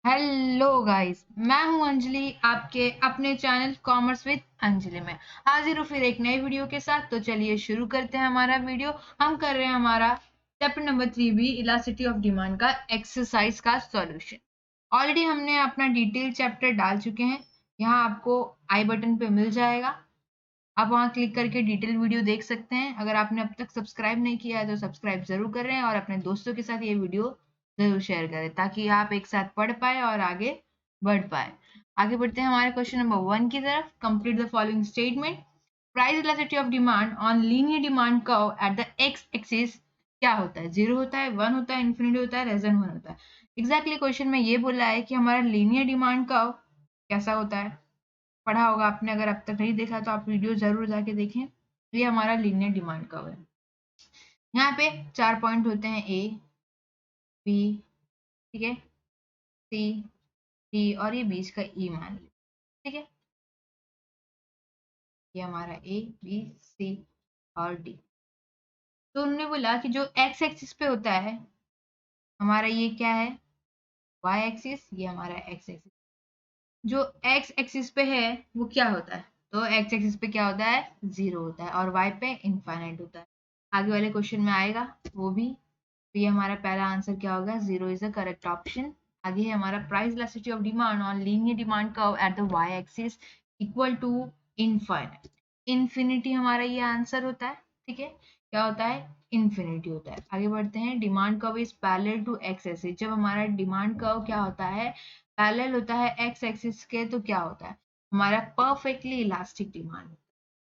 Hello guys, मैं हूं अंजलि आपके अपने चैनल कॉमर्स विद अंजलि में हाजिर हूँ फिर एक नए वीडियो के साथ। तो चलिए शुरू करते हैं हमारा वीडियो। हम कर रहे हैं हमारा chapter number 3B elasticity of demand का एक्सरसाइज का सॉल्यूशन। ऑलरेडी हमने अपना डिटेल चैप्टर डाल चुके हैं। यहाँ आपको आई बटन पे मिल जाएगा, आप वहाँ क्लिक करके डिटेल वीडियो देख सकते हैं। अगर आपने अब तक सब्सक्राइब नहीं किया है तो सब्सक्राइब जरूर कर रहे हैं और अपने दोस्तों के साथ ये वीडियो जरूर शेयर करें ताकि आप एक साथ पढ़ पाए और आगे बढ़ पाए। आगे बढ़ते हैं हमारे क्वेश्चन नंबर 1 की तरफ। Complete the following statement. Price elasticity of demand on linear demand curve at the x axis क्या होता है? 0 होता है, 1 होता है, इन्फिनिटी होता है, लेस देन 1 होता है। एग्जैक्टली क्वेश्चन में ये बोला है कि हमारा लीनियर डिमांड कर्व कैसा होता है। पढ़ा होगा आपने, अगर अब तक नहीं देखा तो आप वीडियो जरूर जाके देखें। ये हमारा लीनियर डिमांड कर्व है। यहाँ पे 4 पॉइंट होते हैं, ए बी, ठीक है, सी डी और ये बीच का ई मान लीजिए। ठीक है, ये हमारा ए बी सी और डी। तो उन्होंने बोला कि जो एक्स एक्सिस पे होता है हमारा ये क्या है, वाई एक्सिस, ये हमारा एक्स एक्सिस। जो एक्स एक्सिस पे है वो क्या होता है, तो एक्स एक्सिस पे क्या होता है, 0 होता है और वाई पे इनफाइनाइट होता है। आगे वाले क्वेश्चन में आएगा वो भी। तो ये हमारा पहला आंसर क्या होगा, 0 इज द करेक्ट ऑप्शन। आगे है हमारा price elasticity of demand on linear demand curve at the Y axis equal to infinite. Infinity हमारा ये आंसर होता है। ठीक है, क्या होता है, इन्फिनिटी होता है। आगे बढ़ते हैं, demand curve is parallel to X axis. जब हमारा डिमांड कर्व क्या होता है, पैरेलल होता है एक्स एक्सिस के, तो क्या होता है, हमारा परफेक्टली इलास्टिक डिमांड।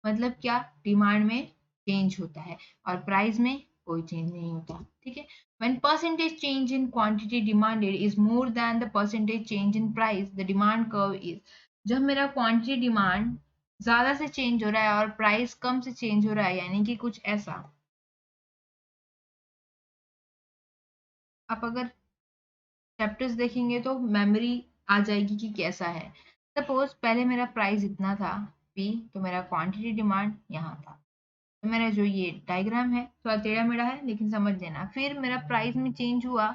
मतलब क्या, डिमांड में चेंज होता है और प्राइस में कोई चेंज नहीं होता। ठीक है, when percentage change in quantity demanded is more than the percentage change in price, the demand curve is। जब मेरा क्वांटिटी डिमांड ज्यादा से चेंज हो रहा है और प्राइस कम से चेंज हो रहा है, यानी कि कुछ ऐसा। आप अगर चैप्टर्स देखेंगे तो मेमोरी आ जाएगी कि कैसा है। सपोज पहले मेरा प्राइस इतना था पी, तो मेरा क्वांटिटी डिमांड यहाँ था। तो मेरा जो ये डायग्राम है थोड़ा टेढ़ा मेढ़ा है लेकिन समझ लेना। फिर मेरा प्राइस में चेंज हुआ,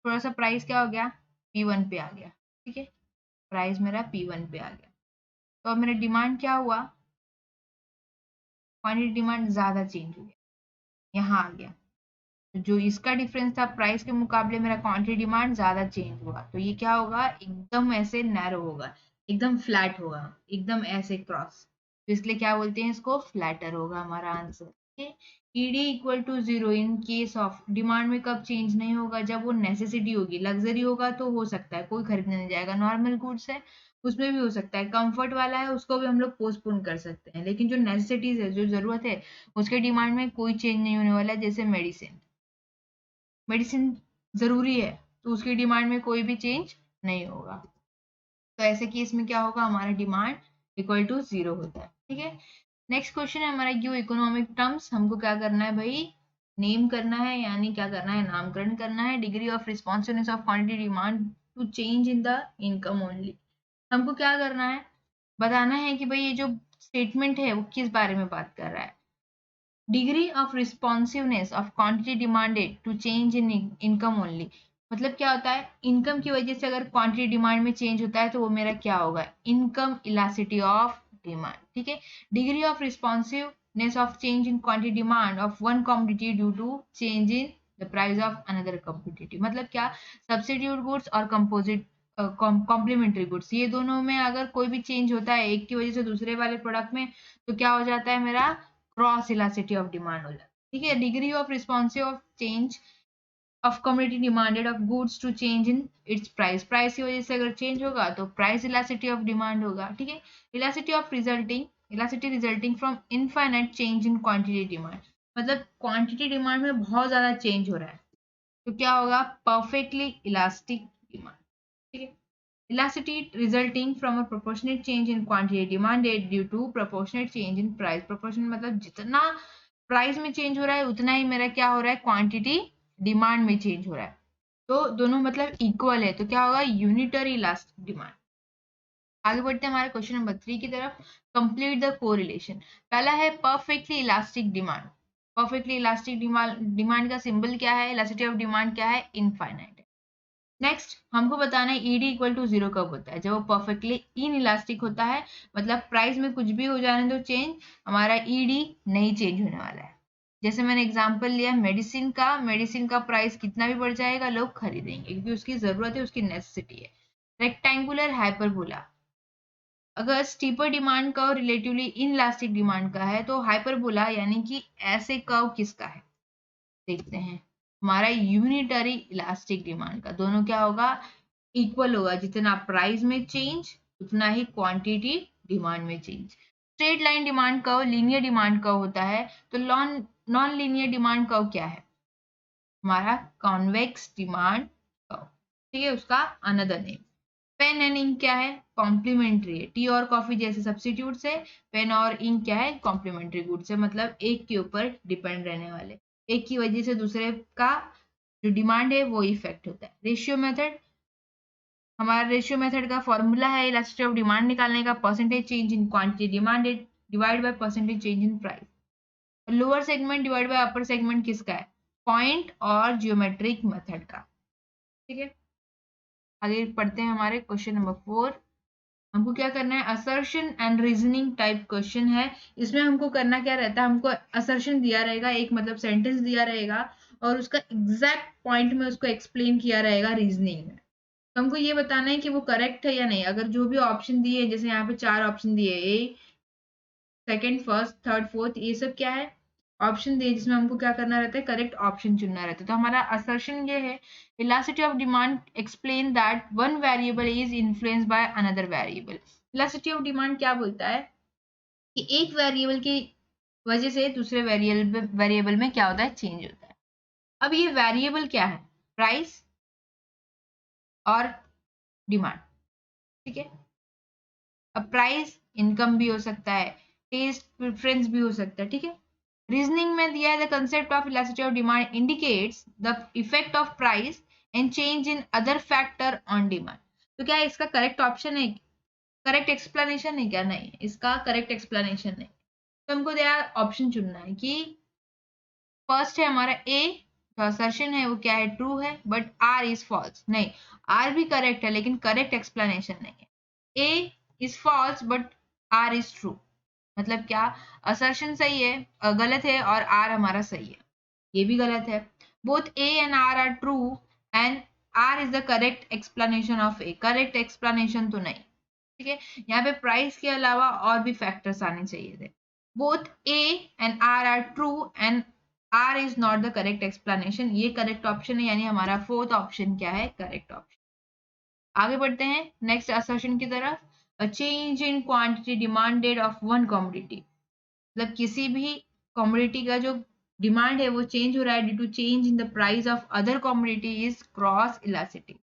थोड़ा सा प्राइस क्या हो गया, P1 पे आ गया। ठीक है, प्राइस मेरा P1 पे आ गया। तो अब मेरा डिमांड क्या हुआ, क्वांटिटी डिमांड ज्यादा चेंज हो गया, यहाँ आ गया। तो जो इसका डिफरेंस था प्राइस के मुकाबले, मेरा क्वांटिटी डिमांड ज्यादा चेंज हुआ, तो ये क्या होगा, एकदम ऐसे नैरो होगा, एकदम फ्लैट होगा, एकदम ऐसे क्रॉस। तो इसलिए क्या बोलते हैं इसको, फ्लैटर होगा हमारा answer. ED equal to 0 in case of demand में कब चेंज नहीं होगा, जब वो नेसेसिटी होगी। लग्जरी होगा तो हो सकता है कोई खरीदने नहीं जाएगा, नॉर्मल गुड्स है उसमें भी हो सकता है, कंफर्ट वाला है उसको भी हम लोग पोस्टपोन कर सकते हैं। लेकिन जो नेसेसिटीज है, जो जरूरत है, उसके डिमांड में कोई चेंज नहीं होने वाला है। जैसे मेडिसिन, मेडिसिन जरूरी है तो उसकी डिमांड में कोई भी चेंज नहीं होगा। तो ऐसे केस में क्या होगा, हमारा डिमांड इक्वल टू 0 होता है। ठीक है, नेक्स्ट क्वेश्चन है हमारा, यू इकोनॉमिक टर्म्स। हमको क्या करना है भाई, नेम करना है, यानी क्या करना है, नामकरण करना है। Degree of responsiveness of quantity demand to change in the income only. हमको क्या करना है, बताना है कि भाई ये जो स्टेटमेंट है वो किस बारे में बात कर रहा है। Degree of responsiveness of quantity demanded to change in income only. मतलब क्या होता है, इनकम की वजह से अगर क्वांटिटी डिमांड में चेंज होता है तो वो मेरा क्या होगा, इनकम इलास्टिसिटी ऑफ डिमांड। ठीक है, degree of responsiveness of change in quantity demand of one commodity due to change in the price of another commodity. मतलब क्या, सब्सिट्यूट गुड्स और कंपोजिट कॉम्प्लीमेंट्री गुड्स, ये दोनों में अगर कोई भी चेंज होता है एक की वजह से दूसरे वाले प्रोडक्ट में, तो क्या हो जाता है, मेरा क्रॉस इलास्टिसिटी ऑफ डिमांड हो जाता है। ठीक है, degree of responsive of change of commodity demanded of goods to change in its price. Price की वजह से अगर चेंज होगा तो प्राइस इलास्टिसिटी ऑफ डिमांड होगा। ठीक है, elasticity of resulting, elasticity resulting from infinite change in quantity demand. मतलब क्वांटिटी डिमांड में बहुत ज्यादा चेंज हो रहा है तो क्या होगा, परफेक्टली इलास्टिक डिमांड। ठीक है, elasticity resulting from a proportionate change in quantity demanded due to proportionate change in price। proportionate मतलब जितना प्राइस में चेंज हो रहा है उतना ही मेरा क्या हो रहा है, क्वांटिटी डिमांड में चेंज हो रहा है। तो दोनों मतलब इक्वल है, तो क्या होगा, यूनिटरी इलास्टिक डिमांड। आगे बढ़ते हैं हमारे क्वेश्चन नंबर 3 की तरफ। Complete the correlation. पहला है perfectly elastic demand. Perfectly elastic demand, demand का सिंबल क्या है, इलास्टिसिटी ऑफ डिमांड क्या है, इनफाइनाइट है। नेक्स्ट हमको बताना है ईडी इक्वल टू 0 कब होता है, जब वो परफेक्टली इन इलास्टिक होता है, मतलब प्राइस में कुछ भी हो जाने दो चेंज, हमारा ईडी नहीं चेंज होने वाला है। जैसे मैंने एग्जांपल लिया मेडिसिन का प्राइस कितना भी बढ़ जाएगा लोग खरीदेंगे क्योंकि उसकी जरूरत है, उसकी नेसेसिटी है। रेक्टेंगुलर हाइपरबोला, अगर steeper demand curve relatively in elastic demand का है तो हाइपरबोला यानी कि ऐसे कर्व किसका है, देखते हैं। हमारा यूनिटरी इलास्टिक डिमांड का, दोनों क्या होगा, इक्वल होगा, जितना प्राइस में चेंज उतना ही क्वांटिटी डिमांड में change. Straight line demand curve linear demand curve होता है, तो नॉन लीनियर डिमांड कर्व क्या है, हमारा कॉन्वेक्स डिमांड कर्व, ठीक है, उसका another name. Pen and ink क्या है, कॉम्प्लीमेंट्री है, टी और कॉफी जैसे सब्सिट्यूट से पेन और इंक क्या है, कॉम्प्लीमेंट्री गुड्स है, मतलब एक के ऊपर डिपेंड रहने वाले, एक की वजह से दूसरे का जो डिमांड है वो इफेक्ट होता है। रेशियो मेथड, हमारा रेशियो मेथड का फॉर्मूला है इलास्टिसिटी ऑफ डिमांड निकालने का, percentage change in quantity demanded divide by percentage change in price. Lower segment divide by upper segment किसका है, पॉइंट और जियोमेट्रिक मेथड का, ठीक है। आगे पढ़ते हैं, हमारे क्वेश्चन नंबर 4। हमको क्या करना है, assertion and reasoning type question है। इसमें हमको करना क्या रहता है, हमको असर्शन दिया रहेगा, एक मतलब सेंटेंस दिया रहेगा और उसका एग्जैक्ट पॉइंट में उसको एक्सप्लेन किया रहेगा रीजनिंग में। तो हमको ये बताना है कि वो करेक्ट है या नहीं। अगर जो भी ऑप्शन दिए, जैसे यहाँ पे 4 ऑप्शन दिए, ए सेकंड फर्स्ट थर्ड फोर्थ, ये सब क्या है, ऑप्शन दिए, जिसमें हमको क्या करना रहता है, करेक्ट ऑप्शन चुनना रहता है। तो हमारा असर्शन ये है, elasticity of demand explain that one variable is influenced by another variable. Elasticity of demand क्या बोलता है कि एक वेरिएबल की वजह से दूसरे वेरिएबल में क्या होता है, चेंज होता है। अब ये वेरिएबल क्या है, प्राइस और डिमांड, ठीक है। अब प्राइस इनकम भी हो सकता है, टेस्ट प्रेफरेंस भी हो सकता है, ठीक है। रीजनिंग में दिया है, the concept of elasticity of demand indicates the effect of price and change in other factor on demand. तो क्या इसका करेक्ट ऑप्शन है, करेक्ट एक्सप्लेनेशन है क्या, नहीं, इसका करेक्ट एक्सप्लेनेशन नहीं। तो हमको दिया ऑप्शन चुनना है कि फर्स्ट है हमारा ए, जो असर्शन है वो क्या है, ट्रू है, बट आर इज फॉल्स, नहीं, आर भी करेक्ट है लेकिन करेक्ट एक्सप्लेनेशन नहीं है। A is false but R is true, मतलब क्या, असर्शन सही है, गलत है, और आर हमारा सही है, ये भी गलत है। Both A and R are true and R is the correct explanation of A, correct explanation तो नहीं, ठीक है। यहाँ पे प्राइस के अलावा और भी फैक्टर्स आने चाहिए थे। Both A and R true and R is not the correct explanation, ये करेक्ट ऑप्शन है, यानी हमारा फोर्थ ऑप्शन क्या है, करेक्ट ऑप्शन। आगे बढ़ते हैं नेक्स्ट असर्शन की तरफ। अ change in quantity demanded of one commodity, मतलब किसी भी कमोडिटी का जो डिमांड है वो चेंज हो रहा है due to change in the price of other commodity is cross elasticity,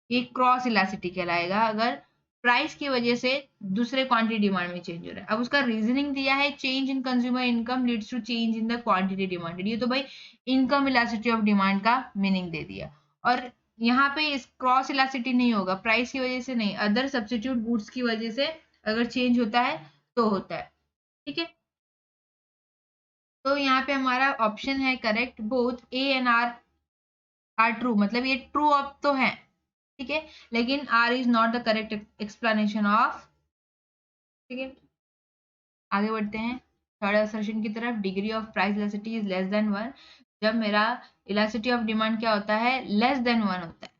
ये क्रॉस इलास्टिसिटी कहलाएगा अगर प्राइस की वजह से दूसरे क्वांटिटी डिमांड में चेंज हो रहा है। अब उसका रीजनिंग दिया है, change in consumer income leads to change in the quantity demanded, ये तो भाई इनकम इलास्टिसिटी ऑफ डिमांड का मीनिंग दे दिया। और यहाँ पे इस क्रॉस इलास्टिसिटी नहीं होगा, प्राइस की वजह से नहीं, अदर सब्स्टिट्यूट गुड्स की वजह से अगर चेंज होता है तो होता है, ठीक है। तो यहाँ पे हमारा ऑप्शन है correct, both A and R true, मतलब ये ट्रू अब तो है, ठीक है, लेकिन R is not the correct explanation of, ठीक है। आगे बढ़ते हैं थर्ड असर्शन की तरफ, degree of price elasticity is less than 1, जब मेरा इलास्टिसिटी ऑफ डिमांड क्या होता है, लेस देन 1 होता है,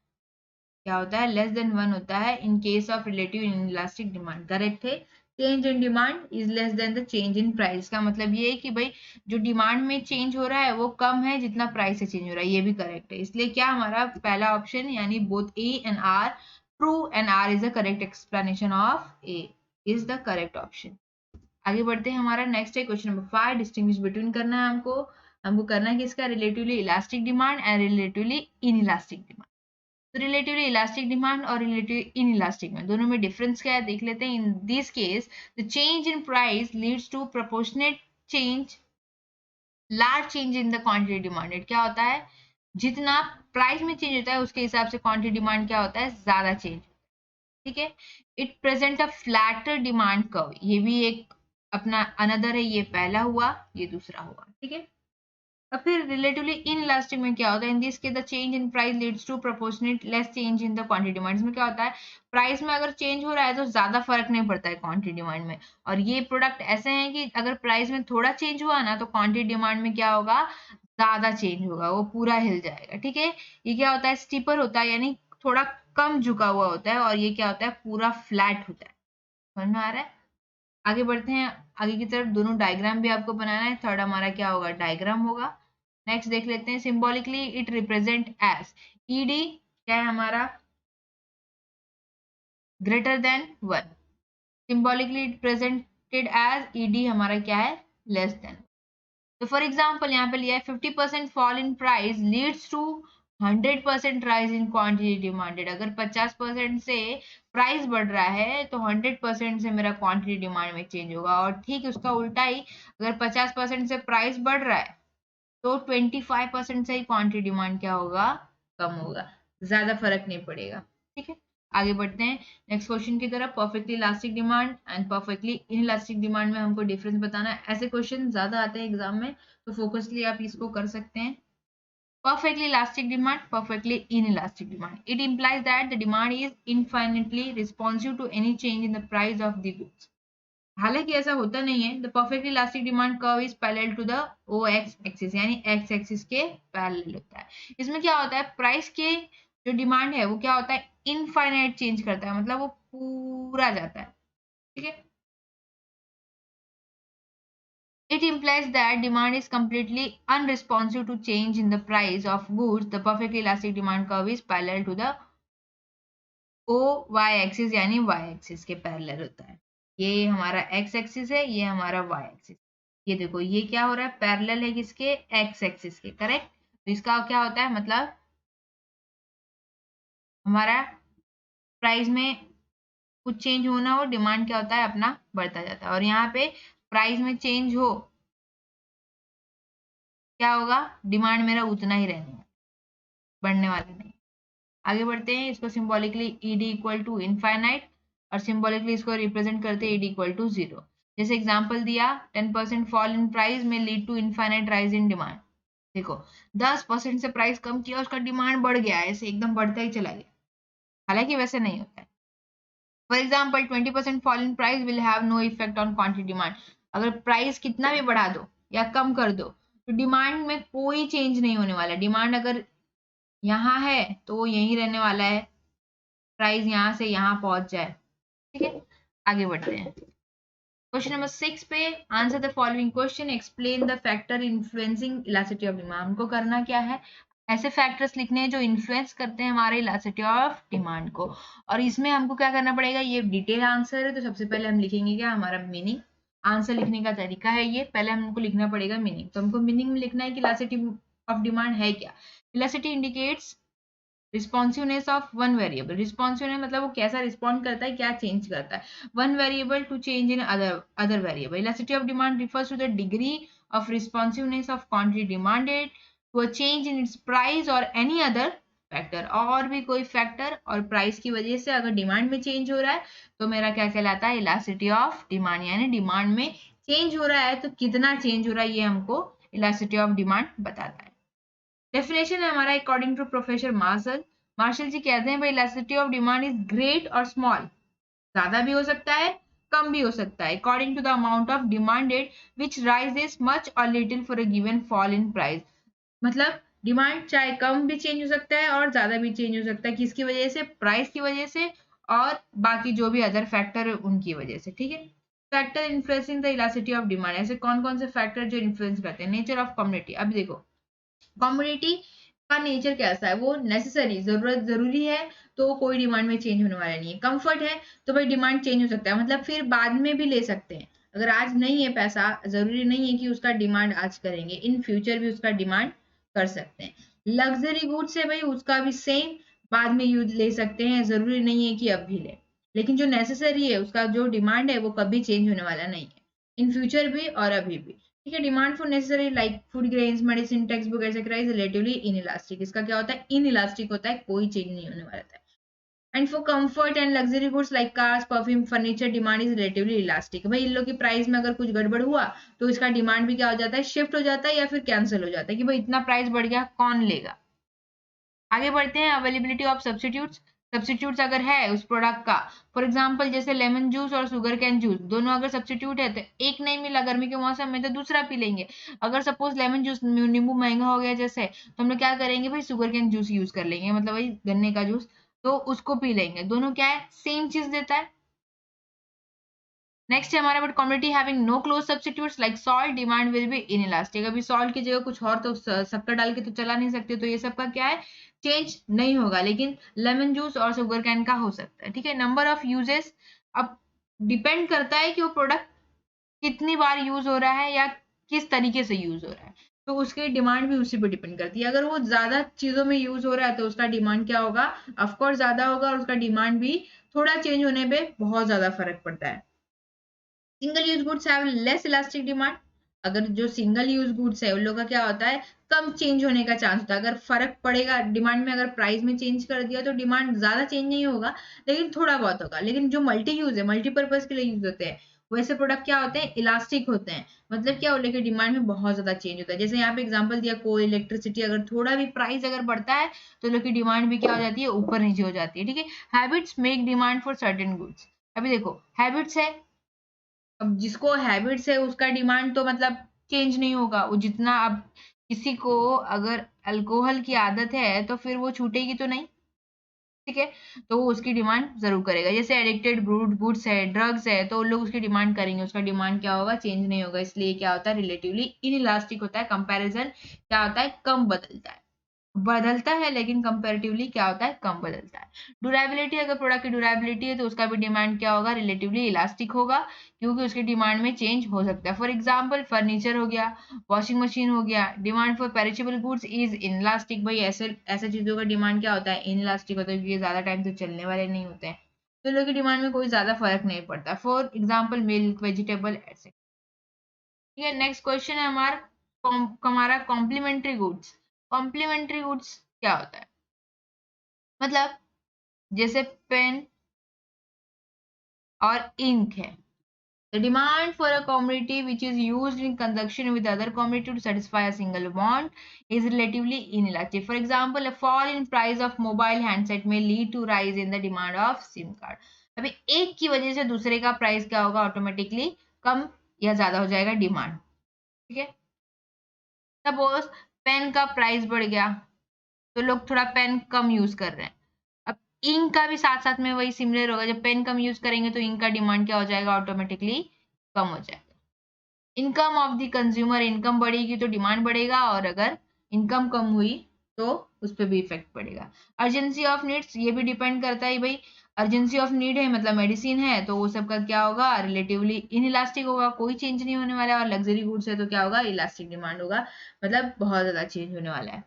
क्या होता है, लेस देन 1 होता है in case of relative elastic demand, correct है। Change in demand is less than the change in price, का मतलब ये है कि भाई जो डिमांड में चेंज हो रहा है वो कम है जितना प्राइस से चेंज हो रहा है, ये भी करेक्ट है। इसलिए क्या हमारा पहला ऑप्शन यानी both A and R true and R is the correct explanation of A is the correct option. आगे बढ़ते हैं, हमारा नेक्स्ट है क्वेश्चन नंबर 5, डिस्टिंग्विश बिटवीन करना है हमको। हमको करना है कि इसका relatively elastic demand and relatively in elastic demand. तो रिलेटिवली इलास्टिक डिमांड और रिलेटिव इन इलास्टिक में दोनों में डिफरेंस क्या है देख लेते हैं। In this case the change in price leads to proportionate change, large change in the quantity demanded, क्या होता है, जितना प्राइस में चेंज होता है उसके हिसाब से क्वांटिटी डिमांड क्या होता है, ज्यादा चेंज, ठीक है। It present a flatter demand curve, ये भी एक अपना अनदर है, ये पहला हुआ, ये दूसरा हुआ, ठीक है। और फिर रिलेटिवली इन इलास्टिक में क्या होता है, in this case the change in price leads to proportionate less change in the quantity demand. इसमें क्या होता है, प्राइस में अगर चेंज हो रहा है तो ज्यादा फर्क नहीं पड़ता है क्वांटिटी डिमांड में, और ये प्रोडक्ट ऐसे हैं कि अगर प्राइस में थोड़ा चेंज हुआ ना तो क्वांटिटी डिमांड में क्या होगा, ज्यादा चेंज होगा, वो पूरा हिल जाएगा। ठीक है, ये क्या होता है, स्टीपर होता है, यानी थोड़ा कम झुका हुआ होता है, और ये क्या होता है, पूरा फ्लैट होता है। समझ में आ रहा है? आगे बढ़ते हैं आगे की तरफ, दोनों डायग्राम भी आपको बनाना है। थर्ड हमारा क्या होगा, डायग्राम होगा। नेक्स्ट देख लेते हैं, symbolically it represent as, ED क्या है हमारा, greater than 1। Symbolically it presented as, ED हमारा क्या है, लेस देन। तो फॉर एग्जाम्पल यहाँ पे लिया है 50% fall in price leads to 100% rise in quantity demanded. अगर 50% से प्राइस बढ़ रहा है तो 100% से मेरा क्वांटिटी डिमांड में चेंज होगा, और ठीक उसका उल्टा ही, अगर 50% से प्राइस बढ़ रहा है तो 25% से ही क्वांटिटी डिमांड क्या होगा, कम होगा, ज्यादा फर्क नहीं पड़ेगा। ठीक है, आगे बढ़ते हैं नेक्स्ट क्वेश्चन की तरफ। Perfectly elastic demand and perfectly inelastic demand में हमको डिफरेंस बताना है। ऐसे क्वेश्चन ज्यादा आते हैं एग्जाम में, तो फोकसली आप इसको कर सकते हैं। Perfectly elastic demand, perfectly inelastic demand. It implies that the demand is infinitely responsive to any change in the price of the goods. हालांकि ऐसा होता नहीं है। The perfectly elastic demand curve is parallel to the O X axis, यानी X axis के parallel होता है। इसमें क्या होता है, प्राइस के जो डिमांड है वो क्या होता है, इनफाइनाइट चेंज करता है, मतलब वो पूरा जाता है। ठीक है, it implies that demand is completely unresponsive to change in the price of goods. The perfectly elastic demand curve is parallel to the O Y axis, यानी वाई एक्सिस के पैरेलल होता है। ये हमारा एक्स एक्सिस है, ये हमारा Y axis. ये देखो ये क्या हो रहा है, पैरेलल है किसके, एक्स एक्सिस के, करेक्ट। तो इसका क्या होता है, मतलब हमारा प्राइस में कुछ चेंज होना हो, डिमांड क्या होता है, अपना बढ़ता जाता है, और यहाँ पे प्राइस में चेंज हो, क्या होगा, डिमांड मेरा उतना ही रहने वाला, बढ़ने वाला नहीं। आगे बढ़ते हैं, इसको symbolically ED equal to infinite, और सिंबॉलिकली इसको रिप्रेजेंट करते हैं ईडी इक्वल टू 0। जैसे एग्जांपल दिया, 10% फॉल इन प्राइस में lead to infinite rise in demand. देखो 10% से प्राइस कम किया, उसका डिमांड बढ़ गया, ऐसे एकदम बढ़ता ही चला गया। हालांकि वैसे नहीं होता है। For example 20% fall in price will have no effect on quantity demand. अगर प्राइस कितना भी बढ़ा दो या कम कर दो तो डिमांड में कोई चेंज नहीं होने वाला। डिमांड अगर यहाँ है तो वो यहीं रहने वाला है, प्राइस यहाँ से यहाँ पहुंच जाए। ठीक है, आगे बढ़ते हैं क्वेश्चन नंबर 6 पे। Answer the following question, explain the factor influencing elasticity of demand. हमको करना क्या है, ऐसे फैक्टर्स लिखने हैं जो इन्फ्लुएंस करते हैं हमारे इलास्टिसिटी ऑफ डिमांड को, और इसमें हमको क्या करना पड़ेगा, ये डिटेल आंसर है तो सबसे पहले हम लिखेंगे क्या, हमारा मीनिंग। आंसर लिखने का तरीका है ये, पहले हमको लिखना पड़ेगा मीनिंग। तो हमको मीनिंग में लिखना है कि इलास्टिसिटी ऑफ डिमांड है क्या। Elasticity indicates responsiveness of one variable. Responsiveness मतलब वो कैसा रिस्पॉन्ड करता है, क्या चेंज करता है, one variable to change in other variable. Elasticity of demand refers to the degree of responsiveness of quantity demanded to a change in its price और any other factor. और भी कोई फैक्टर और प्राइस की वजह से अगर डिमांड में चेंज हो रहा है तो मेरा क्या कहलाता है, इलास्टिसिटी ऑफ डिमांड। यानी डिमांड में चेंज हो रहा है तो कितना चेंज हो रहा है, ये हमको इलास्टिसिटी ऑफ डिमांड बताता है। डेफिनेशन है हमारा according to professor Marshall. Marshall ji कहते हैं भाई elasticity of demand is great और स्मॉल, ज्यादा भी हो सकता है कम भी हो सकता है, according to the amount of demanded which rises much और little for a given fall in price. मतलब डिमांड चाहे कम भी चेंज हो सकता है और ज्यादा भी चेंज हो सकता है, किसकी वजह से, प्राइस की वजह से और बाकी जो भी अदर फैक्टर है उनकी वजह से। ठीक है, factor influencing the elasticity of demand, ऐसे कौन कौन से फैक्टर जो इन्फ्लुएंस करते हैं। नेचर ऑफ कम्युनिटी, अभी देखो कम्युनिटी का नेचर कैसा है, वो नेसेसरी, जरूरी है तो कोई डिमांड में चेंज होने वाला नहीं है। कंफर्ट है तो भाई डिमांड चेंज हो सकता है, मतलब फिर बाद में भी ले सकते हैं। अगर आज नहीं है पैसा, जरूरी नहीं है कि उसका डिमांड आज करेंगे, इन फ्यूचर भी उसका डिमांड कर सकते हैं। लग्जरी गुड्स है भाई, उसका भी सेम, बाद में यूज ले सकते हैं, जरूरी नहीं है कि अब भी ले। लेकिन जो नेसेसरी है उसका जो डिमांड है वो कभी चेंज होने वाला नहीं है, इन फ्यूचर भी और अभी भी। ठीक है, demand for necessary like food grains medicine text book etcetera is relatively inelastic. इसका क्या होता है, इनइलास्टिक होता है, कोई चेंज नहीं होने वाला है। And for comfort and luxury goods like cars perfume furniture demand is relatively elastic. भाई इन लोग की प्राइस में अगर कुछ गड़बड़ हुआ तो इसका डिमांड भी क्या हो जाता है, शिफ्ट हो जाता है या फिर कैंसिल हो जाता है कि भाई इतना प्राइस बढ़ गया, कौन लेगा। आगे बढ़ते हैं, अवेलेबिलिटी ऑफ सब्स्टिट्यूट्स। सब्स्टिट्यूट्स अगर है उस प्रोडक्ट का, फॉर एग्जांपल जैसे लेमन जूस और शुगर कैन जूस, दोनों अगर सब्स्टिट्यूट है तो एक नहीं मिला गर्मी के मौसम में तो दूसरा पी लेंगे। अगर सपोज लेमन जूस नींबू महंगा हो गया जैसे, तो हम लोग क्या करेंगे भाई, शुगर कैन जूस यूज कर लेंगे, मतलब भाई गन्ने का जूस, तो उसको पी लेंगे। दोनों क्या है, सेम चीज देता है। नेक्स्ट है हमारा, but community having no close substitutes like salt demand will be inelastic. अभी सॉल्ट की जगह कुछ और तो शक्कर डाल के तो चला नहीं सकते, तो ये सब का क्या है, चेंज नहीं होगा, लेकिन लेमन जूस और शुगर कैन का हो सकता है। ठीक है, नंबर ऑफ यूजेस, अब डिपेंड करता है कि वो प्रोडक्ट कितनी बार यूज हो रहा है या किस तरीके से यूज हो रहा है, तो उसकी डिमांड भी उसी पर डिपेंड करती है। अगर वो ज्यादा चीजों में यूज हो रहा है तो उसका डिमांड क्या होगा, ऑफकोर्स ज्यादा होगा, और उसका डिमांड भी थोड़ा चेंज होने पे बहुत ज्यादा फर्क पड़ता है। Single use goods have less elastic demand. अगर जो सिंगल यूज गुड्स है उन लोगों का क्या होता है, कम चेंज होने का चांस होता है। अगर फर्क पड़ेगा डिमांड में, अगर प्राइस में चेंज कर दिया तो डिमांड ज्यादा चेंज नहीं होगा, लेकिन थोड़ा बहुत होगा। लेकिन जो मल्टी यूज है, मल्टीपर्पज के लिए यूज होते हैं, वैसे प्रोडक्ट क्या होते हैं, इलास्टिक होते हैं। मतलब क्या, लेकिन डिमांड में बहुत ज्यादा चेंज होता है। जैसे यहाँ पे एग्जांपल दिया, कोई इलेक्ट्रिसिटी, अगर थोड़ा भी प्राइस अगर बढ़ता है तो लोग की डिमांड भी क्या हो जाती है, ऊपर नीचे हो जाती है। ठीक है, habits make demand for certain goods. अभी देखो हैबिट्स है, अब जिसको हैबिट्स है उसका डिमांड तो मतलब चेंज नहीं होगा। वो जितना, अब किसी को अगर अल्कोहल की आदत है तो फिर वो छूटेगी तो नहीं। ठीक है, तो वो उसकी डिमांड जरूर करेगा। जैसे एडिक्टेड गुड्स है, ड्रग्स है, तो लोग उसकी डिमांड करेंगे, उसका डिमांड क्या होगा, चेंज नहीं होगा। इसलिए क्या होता है, रिलेटिवली इनइलास्टिक होता है। कंपैरिजन क्या होता है, कम बदलता है, बदलता है लेकिन कंपैरेटिवली क्या होता है, कम बदलता है। ड्यूरेबिलिटी, अगर प्रोडक्ट की ड्यूरेबिलिटी है तो उसका भी डिमांड क्या होगा, रिलेटिवली इलास्टिक होगा, क्योंकि उसकी डिमांड में चेंज हो सकता है। फॉर एग्जांपल फर्नीचर हो गया, वॉशिंग मशीन हो गया, demand for perishable goods is inelastic. भाई ऐसे ऐसे चीजों का डिमांड क्या होता है, इनलास्टिक होता है, क्योंकि ज्यादा टाइम तो चलने वाले नहीं होते हैं, तो लोगों की डिमांड में कोई ज्यादा फर्क नहीं पड़ता। For example milk, vegetable etcetera. ठीक है, नेक्स्ट क्वेश्चन है हमारा कॉम्प्लीमेंट्री गुड्स। कॉम्प्लीमेंट्री गुड्स क्या होता है, मतलब जैसे पेन और इंक है। The demand for a commodity which is used in conjunction with other commodity to satisfy a single want is relatively inelastic. For example, a fall in price of mobile handset may lead to rise in the demand of SIM card. अभी एक की वजह से दूसरे का price क्या होगा, automatically कम या ज्यादा हो जाएगा डिमांड। ठीक है, सपोज पेन का प्राइस बढ़ गया तो लोग थोड़ा पेन कम यूज कर रहे हैं। अब इंक का भी साथ साथ में वही सिमिलर होगा, जब पेन कम यूज करेंगे तो इंक का डिमांड क्या हो जाएगा, ऑटोमेटिकली कम हो जाएगा। Income of the consumer, income बढ़ेगी तो डिमांड बढ़ेगा, और अगर इनकम कम हुई तो उस पर भी इफेक्ट पड़ेगा। अर्जेंसी ऑफ नीड्स, ये भी डिपेंड करता है भाई, अर्जेंसी ऑफ नीड है मतलब मेडिसिन है, तो वो सबका क्या होगा, रिलेटिवली इनइलास्टिक होगा, कोई चेंज नहीं होने वाला है। और लग्जरी गुड्स है तो क्या होगा, इलास्टिक डिमांड होगा, मतलब बहुत ज्यादा चेंज होने वाला है।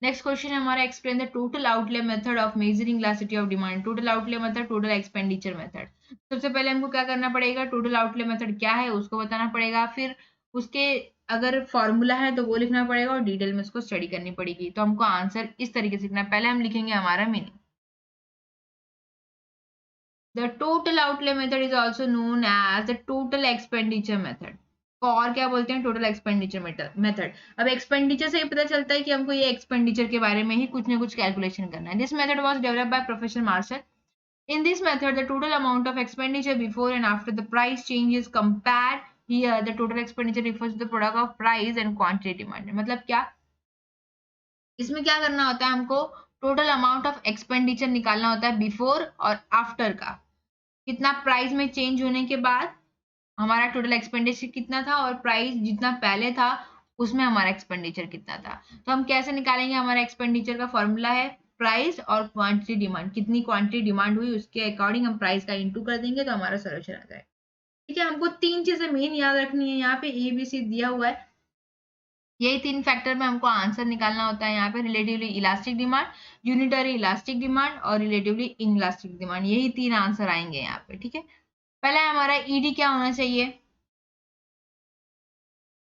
नेक्स्ट क्वेश्चन है हमारा, explain the total outlay method of measuring elasticity of demand. Total outlay method, total expenditure method. सबसे पहले हमको क्या करना पड़ेगा, टोटल आउटले मेथड क्या है उसको बताना पड़ेगा, फिर उसके अगर फॉर्मूला है तो वो लिखना पड़ेगा, और डिटेल में उसको स्टडी करनी पड़ेगी। तो हमको आंसर इस तरीके से लिखना है, पहले हम लिखेंगे हमारा meaning. The total outlay method is also known as the total expenditure method, को और क्या बोलते हैं, टोटल एक्सपेंडिचर मेथड। अब एक्सपेंडिचर से ही पता चलता है कि हमको ये एक्सपेंडिचर के बारे में ही कुछ ना कुछ कैलकुलेशन करना है। This method was developed by professor Marshall. In this method, the total amount of expenditure before and after the price change is compared. Here, the total expenditure refers to the product of price and quantity demanded. मतलब क्या, इसमें क्या करना होता है, हमको total amount of expenditure निकालना होता है बिफोर और आफ्टर का, कितना प्राइस में चेंज होने के बाद हमारा टोटल एक्सपेंडिचर कितना था, और प्राइस जितना पहले था उसमें हमारा एक्सपेंडिचर कितना था। तो हम कैसे निकालेंगे, हमारा एक्सपेंडिचर का फॉर्मूला है प्राइस और क्वांटिटी डिमांड, कितनी क्वांटिटी डिमांड हुई उसके अकॉर्डिंग हम प्राइस का इंटू कर देंगे तो हमारा सोल्यूशन आ जाएगा। ठीक है, हमको तीन चीजें मेन याद रखनी है, यहाँ पे ए बी सी दिया हुआ है, यही तीन फैक्टर में हमको आंसर निकालना होता है। यहाँ पे relatively elastic demand, unitary elastic demand और रिलेटिवली इनइलास्टिक डिमांड, यही तीन आंसर आएंगे यहाँ पे। ठीक है, पहला हमारा ईडी क्या होना चाहिए,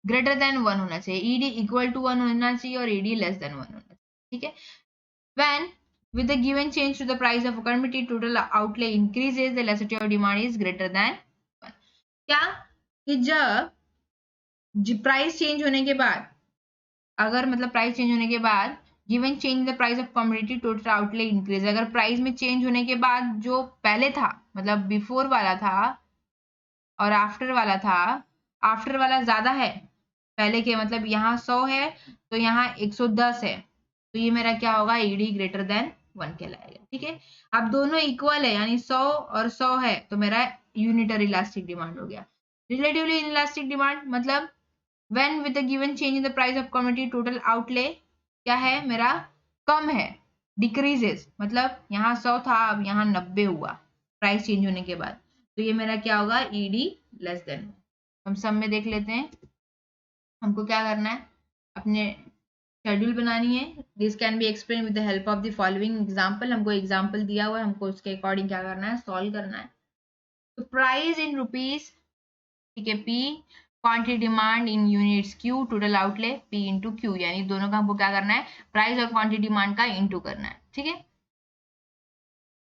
ग्रेटर देन 1 होना चाहिए, ईडी इक्वल टू 1 होना चाहिए और ईडी लेस देन 1 होना चाहिए। ठीक है, when with the given change to the price of a commodity, total outlay increases, the elasticity of demand is greater than 1. क्या कि जब प्राइस चेंज होने के बाद, अगर मतलब प्राइस चेंज होने के बाद given change the price of commodity total outlay increase, अगर प्राइस में चेंज होने के बाद जो पहले था मतलब बिफोर वाला था और आफ्टर वाला था, आफ्टर वाला ज्यादा है पहले के, मतलब यहाँ 100 है तो यहाँ 110 है, तो ये मेरा क्या होगा, ईडी ग्रेटर देन 1 कहलाएगा। ठीक है, अब दोनों इक्वल है यानी 100 और 100 है तो मेरा यूनिटरी इलास्टिक डिमांड हो गया। रिलेटिवली इलास्टिक डिमांड मतलब when with the given change in the price of commodity total outlay क्या है मेरा, कम है, decreases, मतलब यहाँ 100 था अब यहाँ 90 हुआ प्राइस चेंज होने के बाद, तो ये मेरा क्या होगा, ईडी लेस देन। हम सब में देख लेते हैं, हमको क्या करना है, अपने शेड्यूल बनानी है। This can be explain with the help of the following example, हमको एग्जांपल दिया हुआ है, हमको उसके अकॉर्डिंग क्या करना है, सॉल्व करना है। तो प्राइस इन रुपीज, ठीक है, P, quantity demand in units Q, total outlay P into Q, यानी दोनों का हमको क्या करना है, प्राइस और क्वांटिटी डिमांड का इंटू करना है। ठीक है,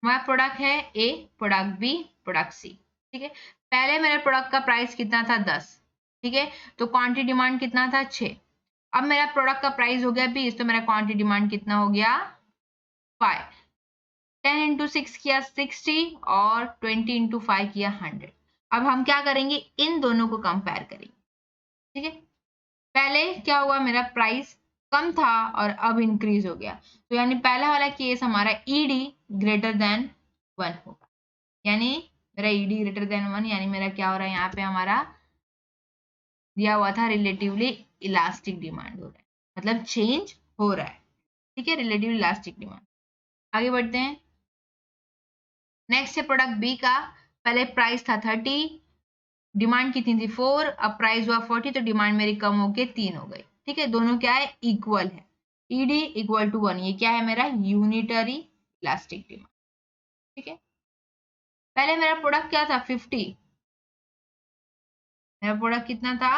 हमारा प्रोडक्ट है ए, प्रोडक्ट बी, प्रोडक्ट सी। ठीक है, पहले मेरे प्रोडक्ट का प्राइस कितना था 10, ठीक है, तो क्वांटिटी डिमांड कितना था 6। अब मेरा प्रोडक्ट का प्राइस हो गया 20, तो मेरा क्वांटिटी डिमांड कितना हो गया 5। 10 इंटू 6 किया 60 और 20 इंटू 5 किया 100। अब हम क्या करेंगे, इन दोनों को कंपेयर करेंगे। ठीक है, पहले क्या हुआ, मेरा प्राइस कम था और अब इंक्रीज हो गया, तो यानी पहला वाला केस हमारा ईडी ग्रेटर देन 1 होगा, यानी मेरा ईडी ग्रेटर देन 1, यानी मेरा क्या हो रहा है, यहाँ पे हमारा दिया हुआ था रिलेटिवली इलास्टिक डिमांड हो रहा है, मतलब चेंज हो रहा है। ठीक है, रिलेटिवली इलास्टिक डिमांड। आगे बढ़ते हैं, नेक्स्ट है प्रोडक्ट बी का, पहले प्राइस था 30, डिमांड कितनी थी 4, अब प्राइस हुआ 40, तो डिमांड मेरी कम होके 3 हो गई। ठीक है, दोनों क्या है, इक्वल है, ईडी इक्वल टू 1, ये क्या है मेरा यूनिटरी इलास्टिक डिमांड। ठीक है, पहले मेरा प्रोडक्ट क्या था 50, मेरा प्रोडक्ट कितना था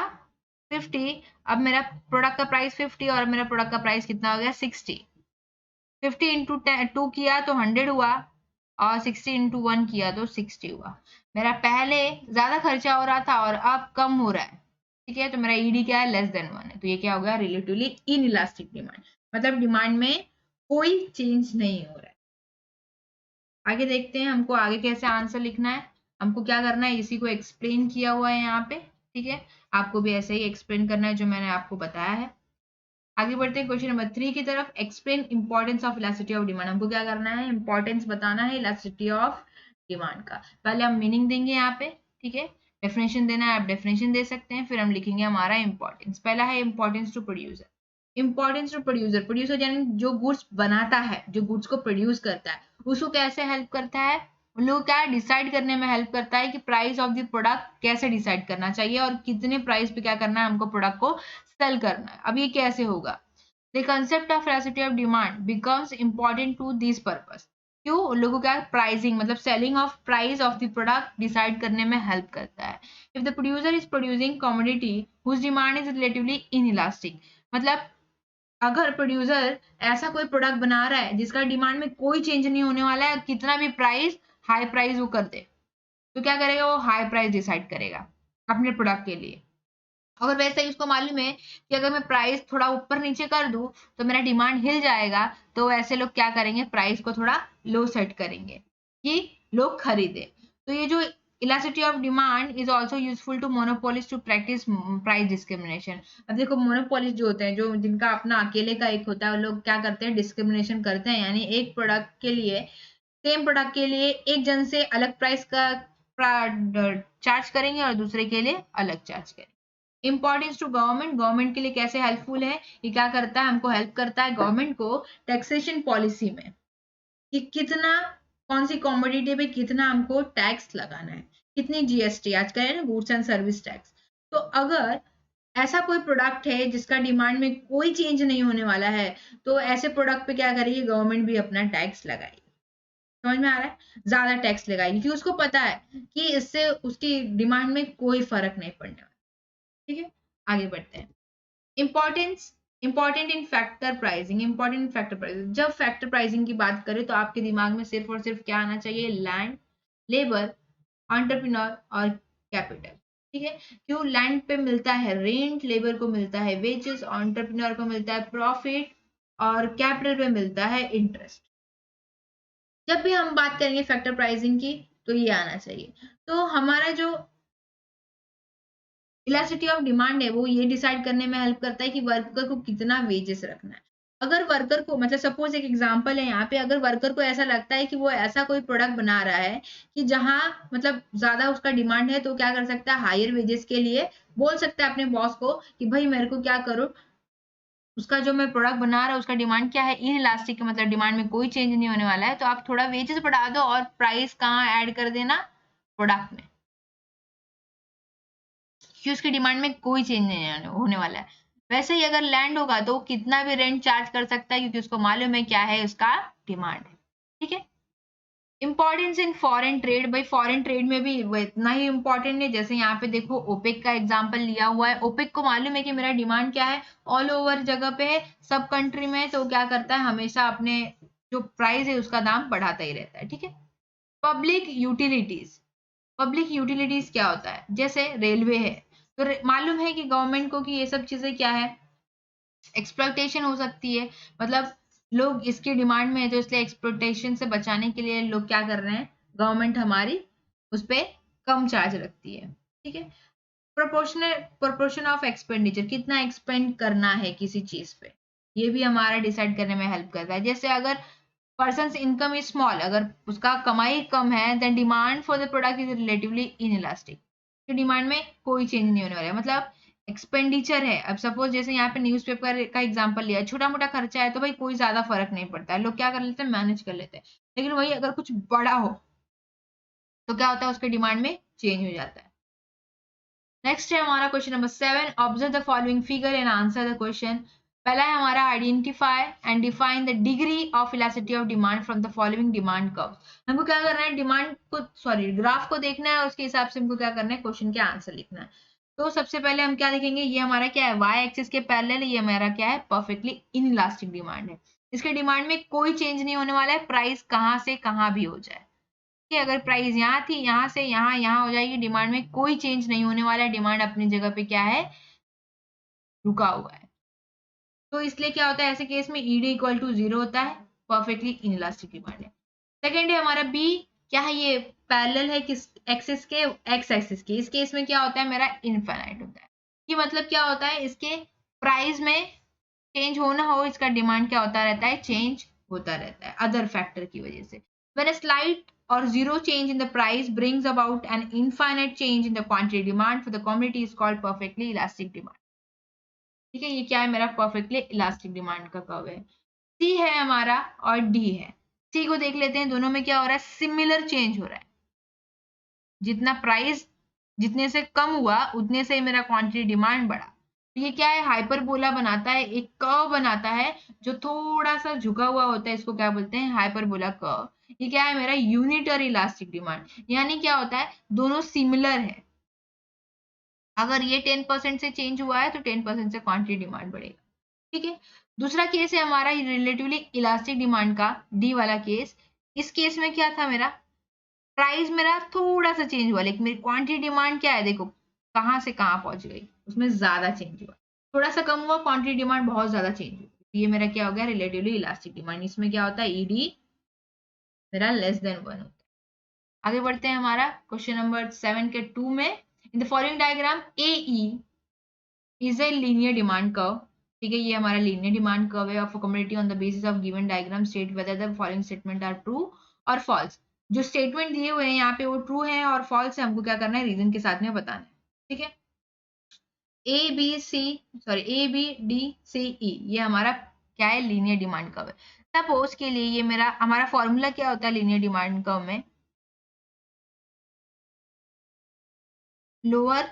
50, अब मेरा प्रोडक्ट का प्राइस 50 और मेरा प्रोडक्ट का प्राइस कितना हो गया 60। 50 इंटू 2 किया तो 100 हुआ और 60 इंटू 1 किया तो 60 हुआ। मेरा पहले ज्यादा खर्चा हो रहा था और अब कम हो रहा है। ठीक है, तो मेरा ईडी क्या है, लेस देन 1 है, तो ये क्या हो गया, रिलेटिवली इन इलास्टिक डिमांड, मतलब डिमांड में कोई चेंज नहीं हो रहा है। आगे देखते हैं हमको आगे कैसे आंसर लिखना है, हमको क्या करना है, इसी को एक्सप्लेन किया हुआ है यहाँ पे। ठीक है, आपको भी ऐसे ही एक्सप्लेन करना है जो मैंने आपको बताया है। आगे बढ़ते हैं क्वेश्चन नंबर 3 की तरफ, explain importance of elasticity of demand. हमको क्या करना है, इंपॉर्टेंस बताना है इलास्टिसिटी ऑफ डिमांड का। पहले हम मीनिंग देंगे यहाँ पे, ठीक है, डेफिनेशन देना है आप डेफिनेशन दे सकते हैं, फिर हम लिखेंगे हमारा इंपॉर्टेंस। पहला है importance to producer, importance to producer, producer यानी जो गुड्स बनाता है, जो गुड्स को प्रोड्यूस करता है, उसको कैसे हेल्प करता है, उन लोग क्या डिसाइड करने में हेल्प करता है कि प्राइस ऑफ द प्रोडक्ट कैसे डिसाइड करना चाहिए और कितने प्राइस पे क्या करना है हमको प्रोडक्ट को सेल करना है। अब ये कैसे होगा, the concept of elasticity of demand becomes important to this purpose. क्यों, उन लोगों का प्राइसिंग मतलब selling of price of the product decide करने में हेल्प करता है। If the producer is producing commodity whose demand is relatively inelastic, मतलब अगर प्रोड्यूसर ऐसा कोई प्रोडक्ट बना रहा है जिसका डिमांड में कोई चेंज नहीं होने वाला है, कितना भी प्राइस हाई प्राइस वो कर दे, तो क्या करेगा, वो हाई प्राइस डिसाइड करेगा अपने प्रोडक्ट के लिए। अगर वैसे ही उसको मालूम है कि अगर मैं प्राइस थोड़ा ऊपर नीचे कर दूं तो मेरा डिमांड हिल जाएगा, तो ऐसे लोग क्या करेंगे, प्राइस को थोड़ा लो सेट करेंगे कि लोग खरीदे। तो ये जो elasticity of demand is also useful to monopolist to practice price discrimination. अब देखो मोनोपोलिस्ट जो होते हैं, जो जिनका अपना अकेले का एक होता है, वो लोग क्या करते हैं, डिस्क्रिमिनेशन करते हैं, यानी एक प्रोडक्ट के लिए, सेम प्रोडक्ट के लिए एक जन से अलग प्राइस का चार्ज करेंगे और दूसरे के लिए अलग चार्ज करेंगे। इंपॉर्टेंस टू गवर्नमेंट, गवर्नमेंट के लिए कैसे हेल्पफुल है, ये क्या करता है, हमको हेल्प करता है गवर्नमेंट को टैक्सेशन पॉलिसी में, कि कितना कौन सी कॉमोडिटी पे कितना हमको टैक्स लगाना है, कितनी जीएसटी आज का है ना, गुड्स एंड सर्विस टैक्स। तो अगर ऐसा कोई प्रोडक्ट है जिसका डिमांड में कोई चेंज नहीं होने वाला है, तो ऐसे प्रोडक्ट पे क्या करेगी, गवर्नमेंट भी अपना टैक्स लगाएगी। समझ में आ रहा है, ज्यादा टैक्स लगाएगी क्योंकि उसको पता है कि इससे उसकी डिमांड में कोई फर्क नहीं पड़ने वाला। ठीक है, आगे बढ़ते हैं, importance important in factor pricing, important in factor pricing. जब फैक्टर प्राइसिंग की बात करें तो आपके दिमाग में सिर्फ और सिर्फ क्या आना चाहिए? लैंड, लेबर, एंटरप्रेन्योर और कैपिटल। ठीक है, क्यों? लैंड पे मिलता है रेंट, लेबर को मिलता है वेजेस, एंटरप्रेन्योर को मिलता है प्रॉफिट और कैपिटल पे मिलता है इंटरेस्ट। जब भी हम बात करेंगे फैक्टर प्राइसिंग की तो ये आना चाहिए। तो हमारा जो इलास्टिसिटी ऑफ डिमांड है वो ये डिसाइड करने में हेल्प करता है कि वर्कर को कितना वेजेस रखना है। अगर वर्कर को मतलब सपोज एक एग्जांपल है यहाँ पे, अगर वर्कर को ऐसा लगता है कि वो ऐसा कोई प्रोडक्ट बना रहा है कि जहाँ मतलब ज्यादा उसका डिमांड है, तो क्या कर सकता है? हायर वेजेस के लिए बोल सकता है अपने बॉस को कि भाई मेरे को क्या करो, उसका जो मैं प्रोडक्ट बना रहा हूँ उसका डिमांड क्या है? इनइलास्टिक, मतलब डिमांड में कोई चेंज नहीं होने वाला है, तो आप थोड़ा वेजेस बढ़ा दो और प्राइस कहाँ ऐड कर देना? प्रोडक्ट में, कि उसकी डिमांड में कोई चेंज नहीं होने वाला है। वैसे ही अगर लैंड होगा तो वो कितना भी रेंट चार्ज कर सकता है, क्योंकि उसको मालूम है क्या है उसका डिमांड है। ठीक है, इंपॉर्टेंस इन फॉरेन ट्रेड। भाई फॉरेन ट्रेड में भी वो इतना ही इंपॉर्टेंट है। जैसे यहाँ पे देखो ओपेक का एग्जांपल लिया हुआ है। ओपेक को मालूम है कि मेरा डिमांड क्या है, ऑल ओवर जगह पे है, सब कंट्री में है, तो क्या करता है? हमेशा अपने जो प्राइस है उसका दाम बढ़ाता ही रहता है। ठीक है, पब्लिक यूटिलिटीज। पब्लिक यूटिलिटीज क्या होता है? जैसे रेलवे है, तो मालूम है कि गवर्नमेंट को कि ये सब चीजें क्या है? एक्सप्लॉइटेशन हो सकती है, मतलब लोग इसकी डिमांड में है, तो इसलिए एक्सप्लॉइटेशन से बचाने के लिए लोग क्या कर रहे हैं? गवर्नमेंट हमारी उस पर कम चार्ज रखती है। ठीक है, प्रोपोर्शनल प्रोपोर्शन ऑफ एक्सपेंडिचर, कितना एक्सपेंड करना है किसी चीज पे, ये भी हमारा डिसाइड करने में हेल्प करता है। जैसे अगर पर्सन इनकम इज स्मॉल, अगर उसका कमाई कम है, then demand for the product is relatively inelastic, तो डिमांड में कोई चेंज नहीं होने वाला है। मतलब एक्सपेंडिचर है, अब सपोज जैसे यहाँ पे न्यूज़पेपर का एग्जांपल लिया, छोटा मोटा खर्चा है तो भाई कोई ज्यादा फर्क नहीं पड़ता है, लोग क्या कर लेते हैं? मैनेज कर लेते हैं। लेकिन वही अगर कुछ बड़ा हो तो क्या होता है? उसके डिमांड में चेंज हो जाता है। नेक्स्ट है हमारा question number 7, observe the following figure and answer the question. पहला है हमारा identify and define the degree of elasticity of demand from the following demand curve. हमको क्या करना है? डिमांड को, सॉरी, ग्राफ को देखना है और उसके हिसाब से हमको क्या करना है? क्वेश्चन के आंसर लिखना है। तो सबसे पहले हम क्या देखेंगे? ये हमारा क्या है? वाई एक्सिस के पैरेलल ये हमारा क्या है? परफेक्टली इनइलास्टिक डिमांड है। इसके डिमांड में कोई चेंज नहीं होने वाला है, प्राइस कहाँ से कहाँ भी हो जाए। कि अगर प्राइस यहाँ थी, यहाँ से यहाँ यहाँ हो जाएगी, डिमांड में कोई चेंज नहीं होने वाला है, डिमांड अपनी जगह पे क्या है? रुका हुआ है। तो इसलिए क्या होता है ऐसे केस में? ईडी इक्वल टू 0 होता है, परफेक्टली इनइलास्टिक डिमांड है। सेकेंड है हमारा बी, क्या है? ये पैरेलल है किस एक्सिस के? एक्स एक्सिस के। इस केस में क्या होता है? मेरा इनफाइनाइट होता है। कि मतलब क्या होता है? इसके प्राइस में चेंज होना हो, इसका डिमांड क्या होता रहता है? चेंज होता रहता है अदर फैक्टर की वजह से। When a slight or zero change in the price brings about an infinite change in the quantity demand for the commodity is called perfectly elastic demand. ठीक है, ये क्या है? मेरा परफेक्टली इलास्टिक डिमांड का कर्व है। सी है हमारा और डी है। सी को देख लेते हैं, दोनों में क्या हो रहा है? सिमिलर चेंज हो रहा है। जितना प्राइस जितने से कम हुआ उतने से मेरा क्वांटिटी डिमांड बढ़ा। तो ये क्या है? हाइपरबोला बनाता है, एक कर्व बनाता है जो थोड़ा सा झुका हुआ होता है, इसको क्या बोलते हैं? Hyperbola curve. ये क्या है? मेरा यूनिटरी इलास्टिक डिमांड। यानी क्या होता है? दोनों सिमिलर है। अगर ये 10% से चेंज हुआ है तो 10% से क्वांटिटी डिमांड बढ़ेगा। ठीक है, दूसरा केस है हमारा रिलेटिवली इलास्टिक डिमांड का, डी वाला केस। इस केस में क्या था? मेरा प्राइस मेरा थोड़ा सा चेंज हुआ, लेकिन मेरी क्वांटिटी डिमांड क्या है? देखो कहाँ से कहाँ पहुंच गई, उसमें ज्यादा चेंज हुआ। थोड़ा सा कम हुआ, क्वांटिटी डिमांड बहुत ज्यादा चेंज हुई। ये मेरा क्या हो गया? Relatively elastic demand. इसमें क्या होता है? ईडी मेरा लेस देन 1 होता है। आगे बढ़ते हैं हमारा क्वेश्चन नंबर 7 के 2 में। In the following diagram A E is a linear demand curve. ठीक है, ये हमारा लीनियर डिमांड कर्व है of a commodity on the basis of given diagram state whether the following statements are true और false. जो statement दिए हुए हैं यहाँ पे वो ट्रू है और फॉल्स है, हमको क्या करना है? रीजन के साथ में बताना है। ठीक है, A B C, sorry A B D C E, ये हमारा क्या है? लीनियर डिमांड कर्व है। सपोज के लिए ये मेरा, हमारा फॉर्मूला क्या होता है लीनियर डिमांड कर्व में? लोअर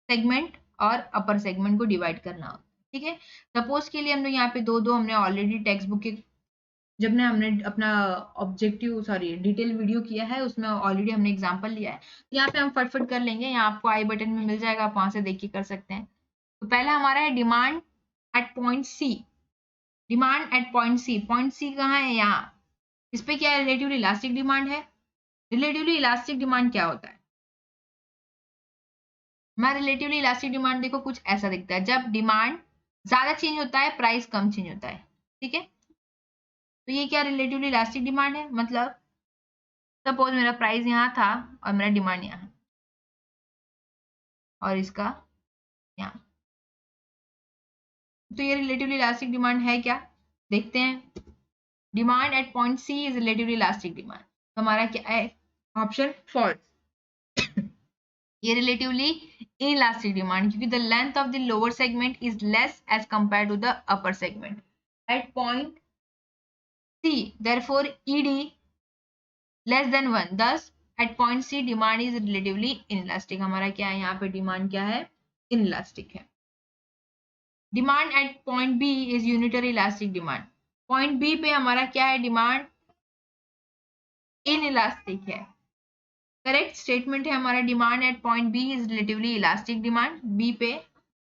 सेगमेंट और अपर सेगमेंट को डिवाइड करना होता है। ठीक है, सपोज के लिए हमने यहाँ पे दो दो हमने ऑलरेडी टेक्स्ट बुक के, जब ने हमने अपना ऑब्जेक्टिव सॉरी डिटेल वीडियो किया है उसमें ऑलरेडी हमने एग्जांपल लिया है, तो यहाँ पे हम फटफट कर लेंगे। यहाँ आपको आई बटन में मिल जाएगा, आप वहां से देख के कर सकते हैं। तो पहला हमारा है demand at point C, demand at point C कहाँ है, यहाँ, इस पे क्या है, रिलेटिवली इलास्टिक डिमांड है। रिलेटिवली इलास्टिक डिमांड क्या होता है, हमारा रिलेटिवली इलास्टिक डिमांड देखो कुछ ऐसा दिखता है, जब डिमांड ज्यादा चेंज होता है प्राइस कम चेंज होता है, ठीक है। तो ये क्या रिलेटिवली इलास्टिक डिमांड है, मतलब सपोज मेरा प्राइस यहाँ था और मेरा डिमांड यहाँ है और इसका यहाँ, तो ये रिलेटिवली इलास्टिक डिमांड है क्या, देखते हैं। Demand at point C is relatively elastic demand, तो हमारा क्या है, ऑप्शन फॉल्स। ये रिलेटिवली इनइलास्टिक डिमांड, क्योंकि the length of the lower segment is less as compare to the upper segment at point C, therefore ED less than 1, thus at point C demand is relatively inelastic। हमारा क्या है यहाँ पे, demand क्या है, inelastic है। Demand at point B is unitary elastic demand, point B पे हमारा क्या है, डिमांड inelastic है। करेक्ट स्टेटमेंट है हमारा, demand at point B is relatively elastic demand, B पे,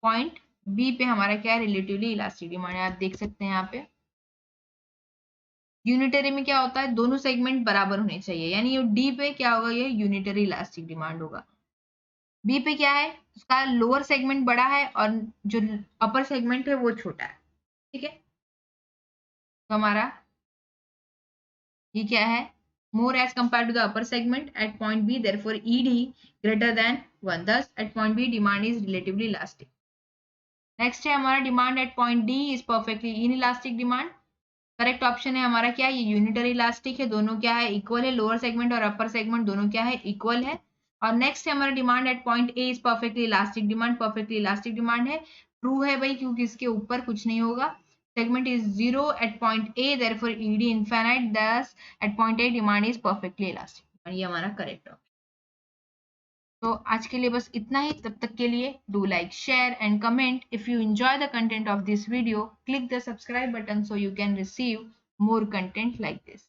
पॉइंट B पे हमारा क्या है, रिलेटिवली इलास्टिक डिमांड है। आप देख सकते हैं यहाँ पे यूनिटरी में क्या होता है, दोनों सेगमेंट बराबर होने चाहिए, यानी ये डी पे क्या होगा, ये यूनिटरी इलास्टिक डिमांड होगा। बी पे क्या है, उसका लोअर सेगमेंट बड़ा है और जो अपर सेगमेंट है वो छोटा है, ठीक है। तो हमारा ये क्या है, more as compare to the upper segment at point B, therefore ED greater than 1, thus at point B demand is relatively elastic. Next है हमारा, demand at point D is perfectly in elastic demand. Correct option है हमारा क्या, ये unitary elastic है, दोनों क्या है, इक्वल है, लोअर सेगमेंट और अपर सेगमेंट दोनों क्या है, इक्वल है। और नेक्स्ट है हमारा, demand at point A is perfectly elastic demand, perfectly elastic demand है, ट्रू है भाई, क्योंकि इसके ऊपर कुछ नहीं होगा। Segment is zero at point A, therefore ED infinite, thus at point A demand is perfectly elastic, ये हमारा करेक्ट ऑप्शन। तो आज के लिए बस इतना ही, तब तक के लिए do like, share and comment. If you enjoy the content of this video, click the subscribe button so you can receive more content like this.